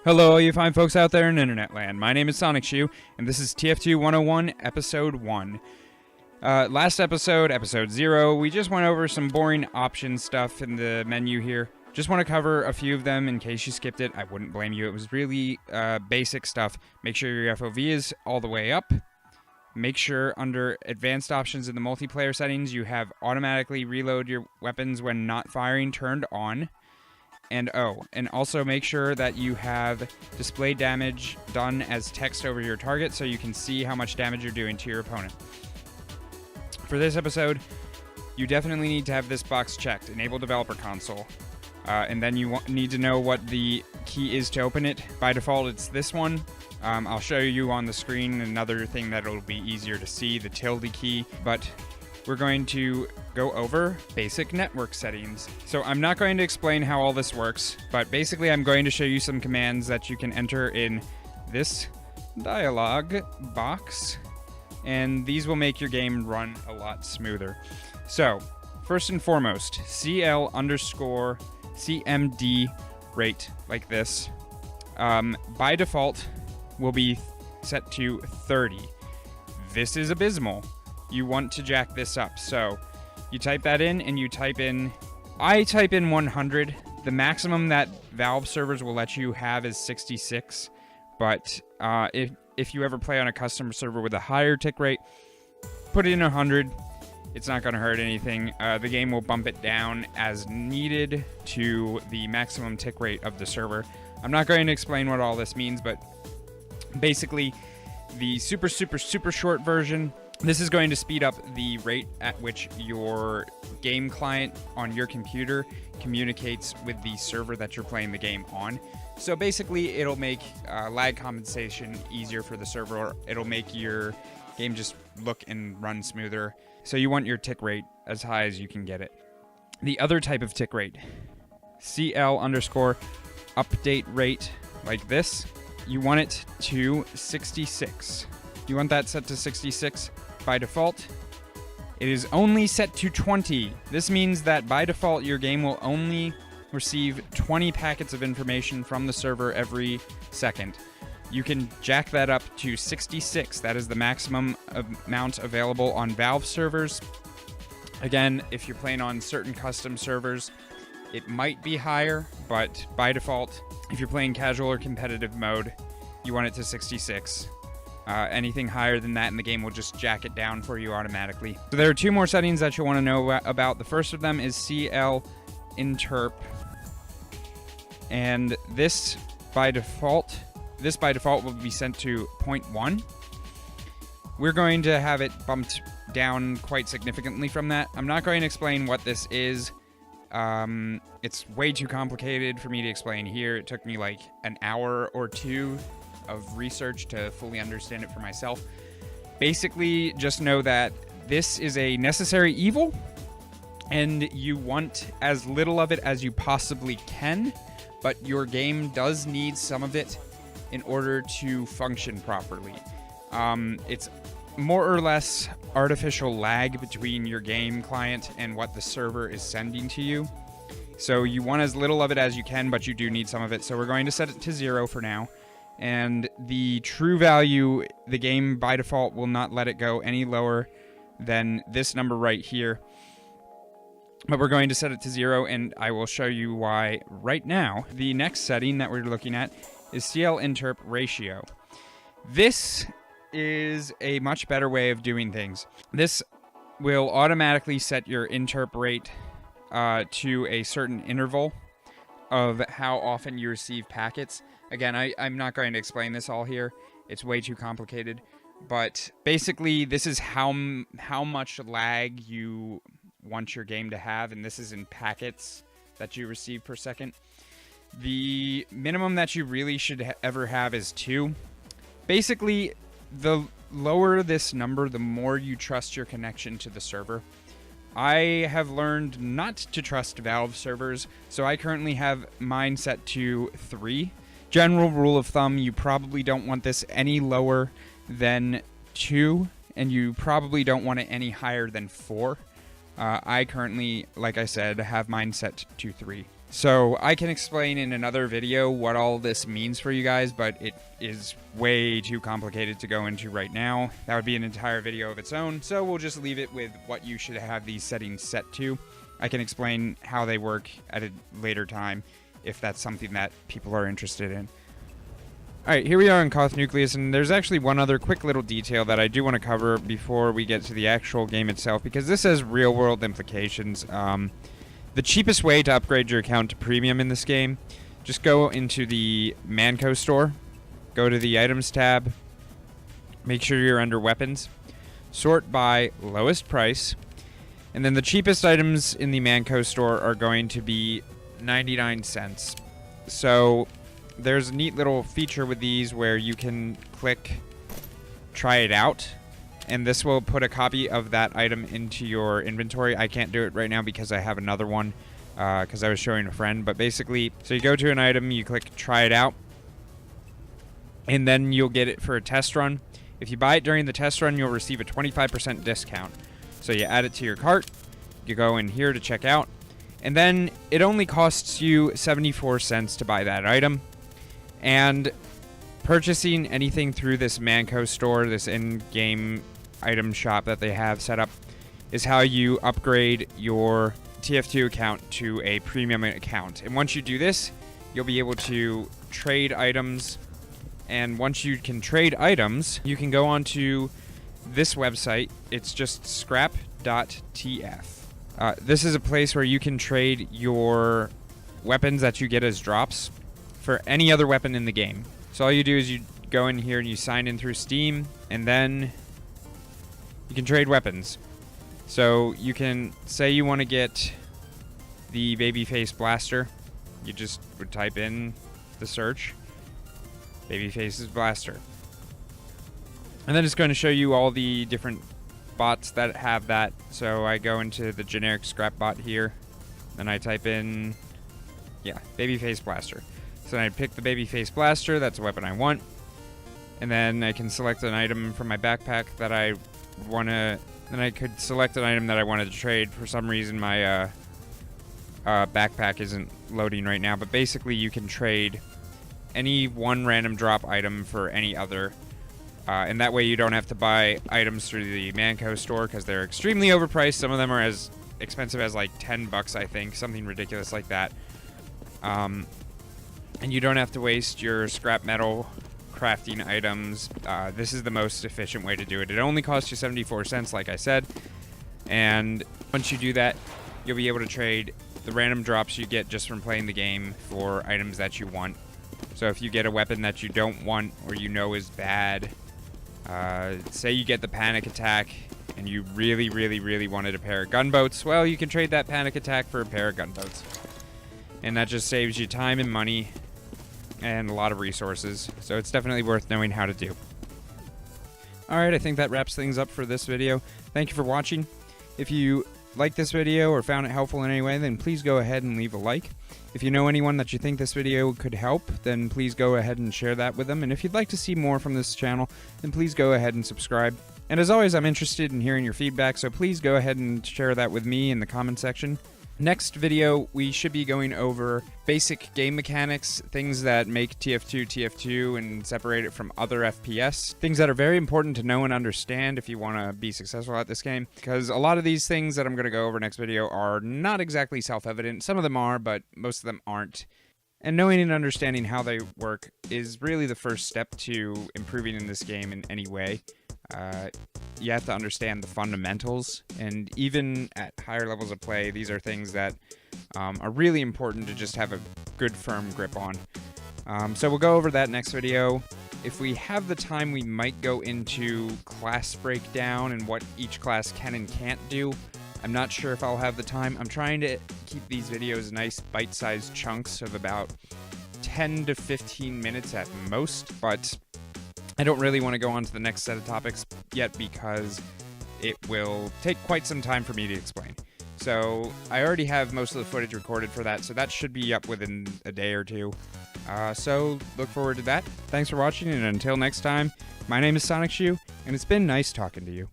Hello, all you fine folks out there in internet land. My name is Sonic Shoe, and this is TF2 101, Episode 1. Last episode, Episode 0, we just went over some boring option stuff in the menu here. Just want to cover a few of them in case you skipped it. I wouldn't blame you. It was really basic stuff. Make sure your FOV is all the way up. Make sure under advanced options in the multiplayer settings you have automatically reload your weapons when not firing turned on. And also make sure that you have display damage done as text over your target so you can see how much damage you're doing to your opponent. For this episode, you definitely need to have this box checked, Enable Developer Console. And then you need to know what the key is to open it. By default, it's this one. I'll show you on the screen another thing that it'll be easier to see, the tilde key. But we're going to go over basic network settings. So I'm not going to explain how all this works, but basically I'm going to show you some commands that you can enter in this dialog box, and these will make your game run a lot smoother. So first and foremost, CL_CMD rate, like this, by default will be set to 30. This is abysmal. You want to jack this up. So you type that in and you type in, I type in 100. The maximum that Valve servers will let you have is 66. But if you ever play on a custom server with a higher tick rate, put it in 100. It's not going to hurt anything. The game will bump it down as needed to the maximum tick rate of the server. I'm not going to explain what all this means, but basically the super short version, this is going to speed up the rate at which your game client on your computer communicates with the server that you're playing the game on. So basically, it'll make lag compensation easier for the server, or it'll make your game just look and run smoother. So you want your tick rate as high as you can get it. The other type of tick rate, CL_update rate, like this, you want it to 66. You want that set to 66. By default, it is only set to 20. This means that by default, your game will only receive 20 packets of information from the server every second. You can jack that up to 66. That is the maximum amount available on Valve servers. Again, if you're playing on certain custom servers, it might be higher, but by default, if you're playing casual or competitive mode, you want it to 66. Anything higher than that in the game will just jack it down for you automatically. So there are two more settings that you'll want to know about. The first of them is CL interp, and this by default will be sent to 0.1. We're going to have it bumped down quite significantly from that. I'm not going to explain what this is. It's way too complicated for me to explain here. It took me like an hour or two of research to fully understand it for myself. Basically, just know that this is a necessary evil, and you want as little of it as you possibly can, but your game does need some of it in order to function properly. It's more or less artificial lag between your game client and what the server is sending to you. So you want as little of it as you can, but you do need some of it. So we're going to set it to 0 for now. And the true value, the game by default will not let it go any lower than this number right here. But we're going to set it to 0, and I will show you why right now. The next setting that we're looking at is CL interp ratio. This is a much better way of doing things. This will automatically set your interp rate to a certain interval of how often you receive packets. Again, I'm not going to explain this all here. It's way too complicated. But basically, this is how much lag you want your game to have, and this is in packets that you receive per second. The minimum that you really should ever have is 2. Basically, the lower this number, the more you trust your connection to the server. I have learned not to trust Valve servers, so I currently have mine set to 3. General rule of thumb, you probably don't want this any lower than 2, and you probably don't want it any higher than 4. I currently, like I said, have mine set to 3. So I can explain in another video what all this means for you guys, but it is way too complicated to go into right now. That would be an entire video of its own, so we'll just leave it with what you should have these settings set to. I can explain how they work at a later time if that's something that people are interested in. Alright, here we are in Koth Nucleus, and there's actually one other quick little detail that I do want to cover before we get to the actual game itself, because this has real-world implications. The cheapest way to upgrade your account to premium in this game, just go into the Manco store, go to the items tab, make sure you're under weapons, sort by lowest price, and then the cheapest items in the Manco store are going to be 99 cents. So there's a neat little feature with these where you can click try it out, and this will put a copy of that item into your inventory. I can't do it right now because I have another one because I was showing a friend. But basically, so you go to an item, you click try it out, and then you'll get it for a test run. If you buy it during the test run, you'll receive a 25% discount. So you add it to your cart, you go in here to check out, and then it only costs you 74 cents to buy that item. And purchasing anything through this Manco store, this in-game item shop that they have set up, is how you upgrade your TF2 account to a premium account. And once you do this, you'll be able to trade items. And once you can trade items, you can go onto this website. It's just scrap.tf. This is a place where you can trade your weapons that you get as drops for any other weapon in the game. So all you do is you go in here and you sign in through Steam, and then you can trade weapons. So you can say you want to get the Babyface Blaster. You just would type in the search, Babyface's Blaster. And then it's going to show you all the different bots that have that. So I go into the generic scrap bot here, then I type in, yeah, Babyface Blaster. So then I pick the Babyface Blaster, that's a weapon I want. And then I can select an item from my backpack that I want to... Then I could select an item that I wanted to trade. For some reason my backpack isn't loading right now. But basically you can trade any one random drop item for any other. And that way you don't have to buy items through the Manco store because they're extremely overpriced. Some of them are as expensive as like 10 bucks, I think. Something ridiculous like that. And you don't have to waste your scrap metal crafting items. This is the most efficient way to do it. It only costs you 74 cents, like I said. And once you do that, you'll be able to trade the random drops you get just from playing the game for items that you want. So if you get a weapon that you don't want or you know is bad, say you get the panic attack and you really, really, really wanted a pair of gunboats, well, you can trade that panic attack for a pair of gunboats. And that just saves you time and money and a lot of resources, so it's definitely worth knowing how to do. Alright, I think that wraps things up for this video. Thank you for watching. If you liked this video or found it helpful in any way, then please go ahead and leave a like. If you know anyone that you think this video could help, then please go ahead and share that with them. And if you'd like to see more from this channel, then please go ahead and subscribe. And as always, I'm interested in hearing your feedback, so please go ahead and share that with me in the comment section. Next video, we should be going over basic game mechanics, things that make TF2 TF2 and separate it from other FPS. Things that are very important to know and understand if you want to be successful at this game. Because a lot of these things that I'm going to go over next video are not exactly self-evident. Some of them are, but most of them aren't. And knowing and understanding how they work is really the first step to improving in this game in any way. You have to understand the fundamentals, and even at higher levels of play, these are things that are really important to just have a good firm grip on. So we'll go over that next video. If we have the time, we might go into class breakdown and what each class can and can't do. I'm not sure if I'll have the time. I'm trying to keep these videos nice bite-sized chunks of about 10 to 15 minutes at most, but I don't really want to go on to the next set of topics yet because it will take quite some time for me to explain. So I already have most of the footage recorded for that, so that should be up within a day or two. So look forward to that. Thanks for watching, and until next time, my name is Sonic Shoe, and it's been nice talking to you.